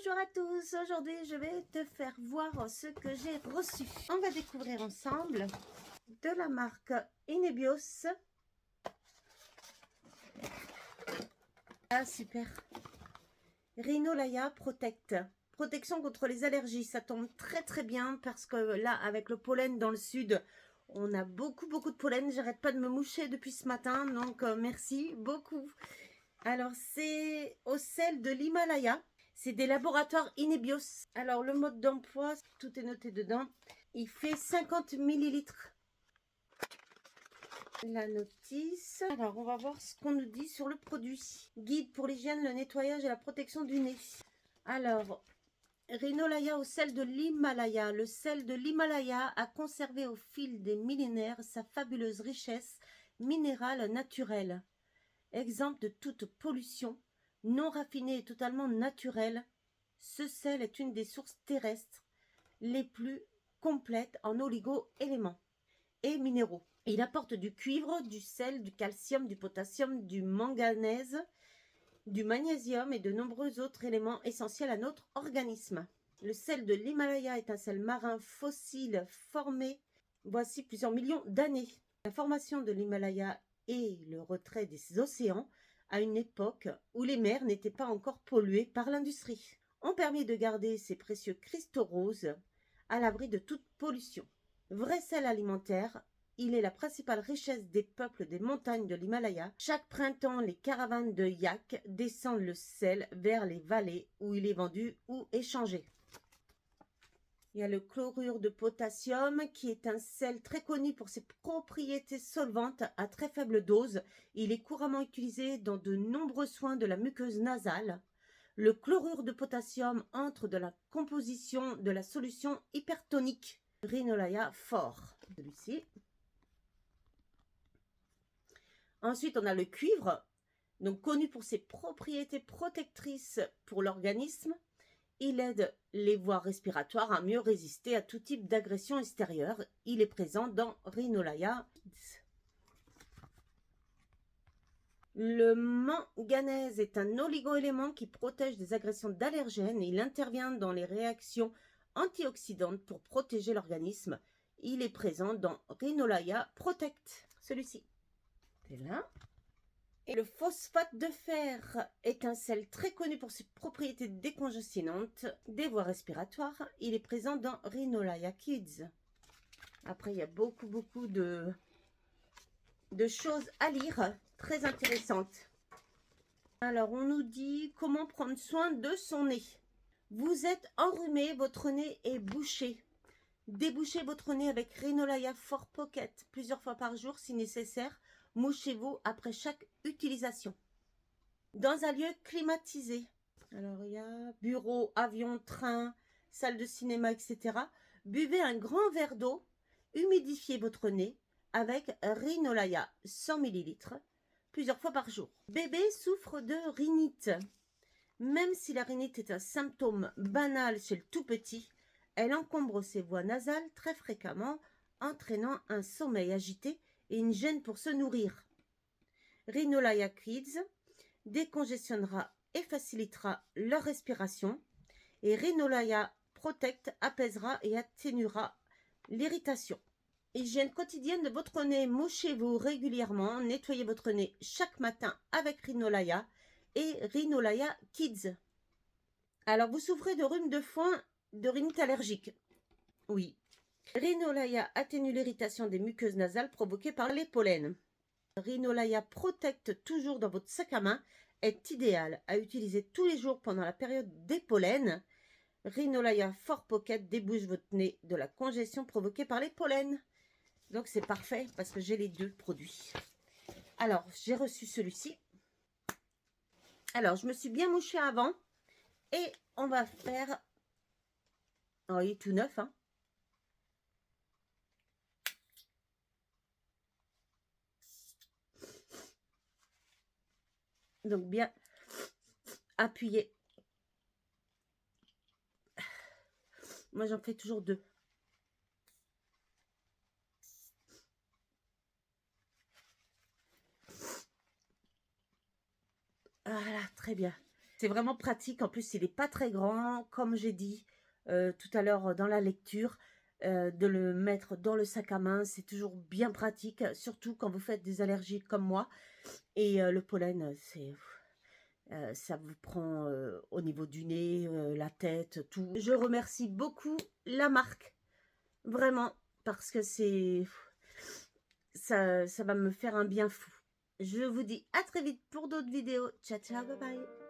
Bonjour à tous, aujourd'hui je vais te faire voir ce que j'ai reçu. On va découvrir ensemble de la marque Inebios. Ah super, Rhinolaya Protect. Protection contre les allergies, ça tombe très bien parce que là avec le pollen dans le sud, on a beaucoup de pollen. J'arrête pas de me moucher depuis ce matin, donc merci beaucoup. Alors c'est au sel de l'Himalaya. C'est des laboratoires Inebios. Alors, le mode d'emploi, tout est noté dedans. Il fait 50 millilitres. La notice. Alors, on va voir ce qu'on nous dit sur le produit. Guide pour l'hygiène, le nettoyage et la protection du nez. Alors, Rhinolaya au sel de l'Himalaya. Le sel de l'Himalaya a conservé au fil des millénaires sa fabuleuse richesse minérale naturelle. Exempte de toute pollution, non raffiné et totalement naturel, ce sel est une des sources terrestres les plus complètes en oligo-éléments et minéraux. Il apporte du cuivre, du sel, du calcium, du potassium, du manganèse, du magnésium et de nombreux autres éléments essentiels à notre organisme. Le sel de l'Himalaya est un sel marin fossile formé voici plusieurs millions d'années. La formation de l'Himalaya et le retrait des océans à une époque où les mers n'étaient pas encore polluées par l'industrie ont permis de garder ces précieux cristaux roses à l'abri de toute pollution. Vrai sel alimentaire, il est la principale richesse des peuples des montagnes de l'Himalaya. Chaque printemps, les caravanes de yak descendent le sel vers les vallées où il est vendu ou échangé. Il y a le chlorure de potassium qui est un sel très connu pour ses propriétés solvantes à très faible dose. Il est couramment utilisé dans de nombreux soins de la muqueuse nasale. Le chlorure de potassium entre dans la composition de la solution hypertonique Rhinolaya Fort. Celui-ci. Ensuite, on a le cuivre, donc connu pour ses propriétés protectrices pour l'organisme. Il aide les voies respiratoires à mieux résister à tout type d'agression extérieure. Il est présent dans Rhinolaya. Le manganèse est un oligo-élément qui protège des agressions d'allergènes et il intervient dans les réactions antioxydantes pour protéger l'organisme. Il est présent dans Rhinolaya Protect. Celui-ci. C'est là. Et le phosphate de fer est un sel très connu pour ses propriétés décongestionnantes des voies respiratoires. Il est présent dans Rhinolaya Kids. Après, il y a beaucoup de choses à lire, très intéressantes. Alors, on nous dit comment prendre soin de son nez. Vous êtes enrhumé, votre nez est bouché. Débouchez votre nez avec Rhinolaya Fort Pocket plusieurs fois par jour si nécessaire. Mouchez-vous après chaque utilisation. Dans un lieu climatisé. Alors, il y a bureau, avion, train, salle de cinéma, etc. Buvez un grand verre d'eau. Humidifiez votre nez avec Rhinolaya 100 ml plusieurs fois par jour. Bébé souffre de rhinite. Même si la rhinite est un symptôme banal chez le tout petit, elle encombre ses voies nasales très fréquemment, entraînant un sommeil agité et une gêne pour se nourrir. Rhinolaya Kids décongestionnera et facilitera leur respiration et Rhinolaya Protect apaisera et atténuera l'irritation. Hygiène quotidienne de votre nez. Mouchez-vous régulièrement. Nettoyez votre nez chaque matin avec Rhinolaya et Rhinolaya Kids. Alors, vous souffrez de rhume de foin, de rhinite allergique? Oui. Rhinolaya atténue l'irritation des muqueuses nasales provoquées par les pollens. Rhinolaya Protect toujours dans votre sac à main est idéal à utiliser tous les jours pendant la période des pollens. Rhinolaya Fort Pocket débouche votre nez de la congestion provoquée par les pollens. Donc c'est parfait parce que j'ai les deux produits. Alors, j'ai reçu celui-ci. Alors, je me suis bien mouchée avant. Et on va faire... Oh, il est tout neuf, hein. Donc, bien appuyer. Moi, j'en fais toujours deux. Voilà, très bien. C'est vraiment pratique. En plus, il n'est pas très grand, comme j'ai dit tout à l'heure dans la lecture. De le mettre dans le sac à main, c'est toujours bien pratique, surtout quand vous faites des allergies comme moi. Et le pollen, ça vous prend au niveau du nez, la tête, tout. Je remercie beaucoup la marque, vraiment, parce que ça va me faire un bien fou. Je vous dis à très vite pour d'autres vidéos. Ciao, ciao, bye bye.